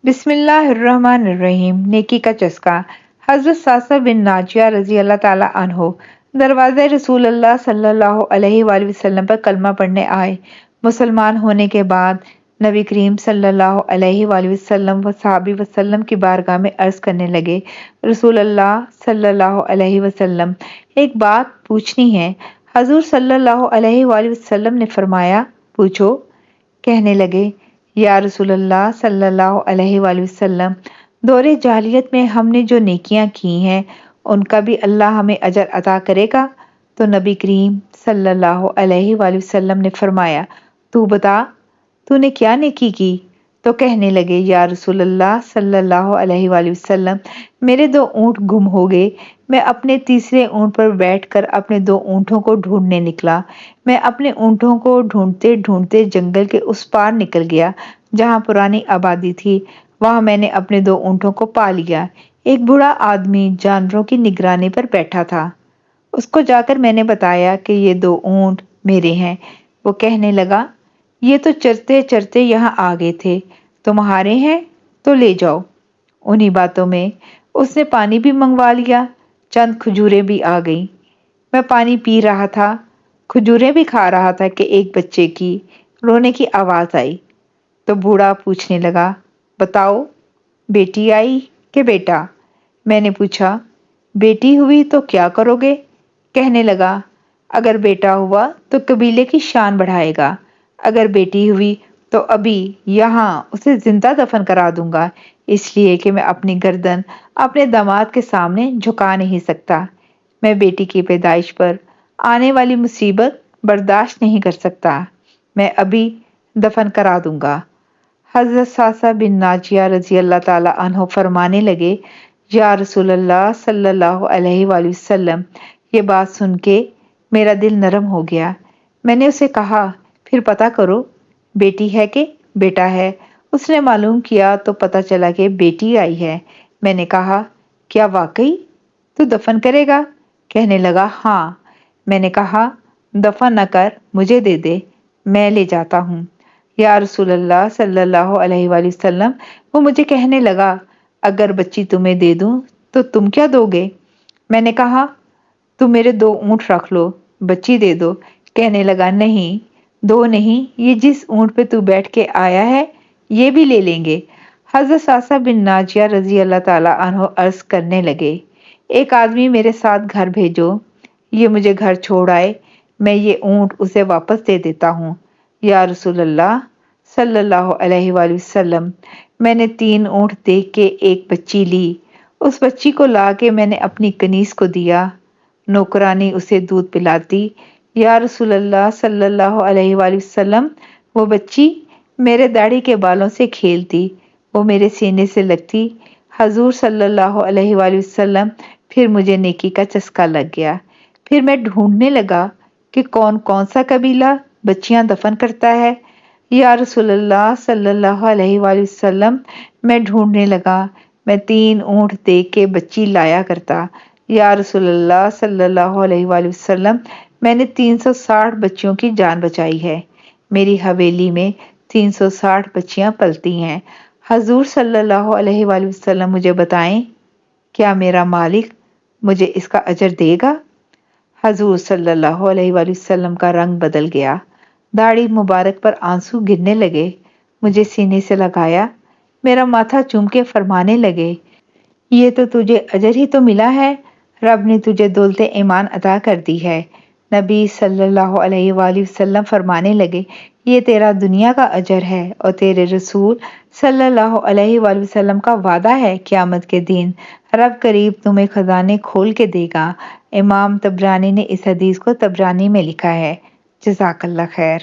بسم اللہ الرحمن الرحیم۔ نیکی کا چسکا۔ حضرت ساسا بن ناجیہ رضی اللہ تعالیٰ عنہ دروازہ رسول اللہ صلی اللہ علیہ وآلہ وسلم پر کلمہ پڑھنے آئے۔ مسلمان ہونے کے بعد نبی کریم صلی اللہ علیہ وآلہ وسلم و صحابہ وسلم کی بارگاہ میں عرض کرنے لگے، رسول اللہ صلی اللہ علیہ وسلم، ایک بات پوچھنی ہے۔ حضور صلی اللہ علیہ وآلہ وسلم نے فرمایا، پوچھو۔ کہنے لگے، یا رسول اللہ صلی اللہ علیہ وآلہ وسلم، دور جاہلیت میں ہم نے جو نیکیاں کی ہیں ان کا بھی اللہ ہمیں اجر عطا کرے گا؟ تو نبی کریم صلی اللہ علیہ وآلہ وسلم نے فرمایا، تو بتا، تو نے کیا نیکی کی؟ تو کہنے لگے، یا رسول اللہ صلی اللہ علیہ وآلہ وسلم، میرے 2 اونٹ گم ہو گئے۔ میں اپنے تیسرے اونٹ پر بیٹھ کر اپنے 2 اونٹوں کو ڈھونڈنے نکلا۔ میں اپنے اونٹوں کو ڈھونڈتے ڈھونڈتے جنگل کے اس پار نکل گیا جہاں پرانی آبادی تھی۔ وہاں میں نے اپنے 2 اونٹوں کو پا لیا۔ ایک بوڑھا آدمی جانوروں کی نگرانی پر بیٹھا تھا۔ اس کو جا کر میں نے بتایا کہ یہ 2 اونٹ میرے ہیں۔ وہ کہنے لگا، یہ تو چرتے چرتے یہاں آ گئے تھے، تمہارے ہیں تو لے جاؤ۔ انہی باتوں میں اس نے پانی بھی منگوا لیا۔ چند کھجوریں بھی آ گئیں۔ میں پانی پی رہا تھا، کھجوریں بھی کھا رہا تھا کہ ایک بچے کی رونے کی آواز آئی۔ تو بوڑھا پوچھنے لگا، بتاؤ، بیٹی آئی کہ بیٹا؟ میں نے پوچھا، بیٹی ہوئی تو کیا کرو گے؟ کہنے لگا، اگر بیٹا ہوا تو قبیلے کی شان بڑھائے گا، اگر بیٹی ہوئی تو ابھی یہاں اسے زندہ دفن کرا دوں گا، اس لیے کہ میں اپنی گردن اپنے داماد کے سامنے جھکا نہیں سکتا۔ میں بیٹی کی پیدائش پر آنے والی مصیبت برداشت نہیں کر سکتا۔ میں ابھی دفن کرا دوں گا۔ حضرت ساسا بن ناجیہ رضی اللہ تعالیٰ عنہ فرمانے لگے، یا رسول اللہ صلی اللہ علیہ وآلہ وسلم، یہ بات سن کے میرا دل نرم ہو گیا۔ میں نے اسے کہا، پھر پتہ کرو، بیٹی ہے کہ بیٹا ہے؟ اس نے معلوم کیا تو پتہ چلا کہ بیٹی آئی ہے۔ میں نے کہا، کیا واقعی تو دفن کرے گا؟ کہنے لگا، ہاں۔ میں نے کہا، دفن نہ کر، مجھے دے دے، میں لے جاتا ہوں۔ یا رسول اللہ صلی اللہ علیہ وآلہ وسلم، وہ مجھے کہنے لگا، اگر بچی تمہیں دے دوں تو تم کیا دو گے؟ میں نے کہا، تم میرے 2 اونٹ رکھ لو، بچی دے دو۔ کہنے لگا، نہیں، 2 نہیں، یہ جس اونٹ پہ تو بیٹھ کے آیا ہے یہ بھی لے لیں گے۔ حضرت ساسا بن ناجیہ رضی اللہ تعالیٰ عنہ عرض کرنے لگے، ایک آدمی میرے ساتھ گھر بھیجو، یہ مجھے گھر چھوڑ آئے، میں یہ اونٹ اسے واپس دے دیتا ہوں۔ یا رسول اللہ صلی اللہ علیہ وآلہ وسلم، میں نے 3 اونٹ دیکھ کے ایک بچی لی۔ اس بچی کو لا کے میں نے اپنی کنیز کو دیا، نوکرانی اسے دودھ پلاتی۔ یا رسول اللہ صلی اللہ علیہ وآلہ وسلم، وہ بچی میرے داڑھی کے بالوں سے کھیلتی، وہ میرے سینے سے لگتی۔ حضور صلی اللہ علیہ وآلہ وسلم، پھر مجھے نیکی کا چسکا لگ گیا۔ پھر میں ڈھونڈنے لگا کہ کون کون سا قبیلہ بچیاں دفن کرتا ہے۔ یا رسول اللہ صلی اللہ علیہ وآلہ وسلم، میں ڈھونڈنے لگا، میں 3 اونٹ دیکھ کے بچی لایا کرتا۔ یا رسول اللہ صلی اللہ علیہ وآلہ وسلم، میں نے 360 بچیوں کی جان بچائی ہے۔ میری حویلی میں 360 بچیاں پلتی ہیں۔ حضور صلی اللہ علیہ وآلہ وسلم، مجھے بتائیں، کیا میرا مالک مجھے اس کا اجر دے گا؟ حضور صلی اللہ علیہ وآلہ وسلم کا رنگ بدل گیا، داڑھی مبارک پر آنسو گرنے لگے۔ مجھے سینے سے لگایا، میرا ماتھا چوم کے فرمانے لگے، یہ تو تجھے اجر ہی تو ملا ہے، رب نے تجھے دولت ایمان عطا کر دی ہے۔ نبی صلی اللہ علیہ وآلہ وسلم فرمانے لگے، یہ تیرا دنیا کا اجر ہے اور تیرے رسول صلی اللہ علیہ وآلہ وسلم کا وعدہ ہے، قیامت کے دن رب قریب تمہیں خزانے کھول کے دے گا۔ امام طبرانی نے اس حدیث کو طبرانی میں لکھا ہے۔ جزاک اللہ خیر۔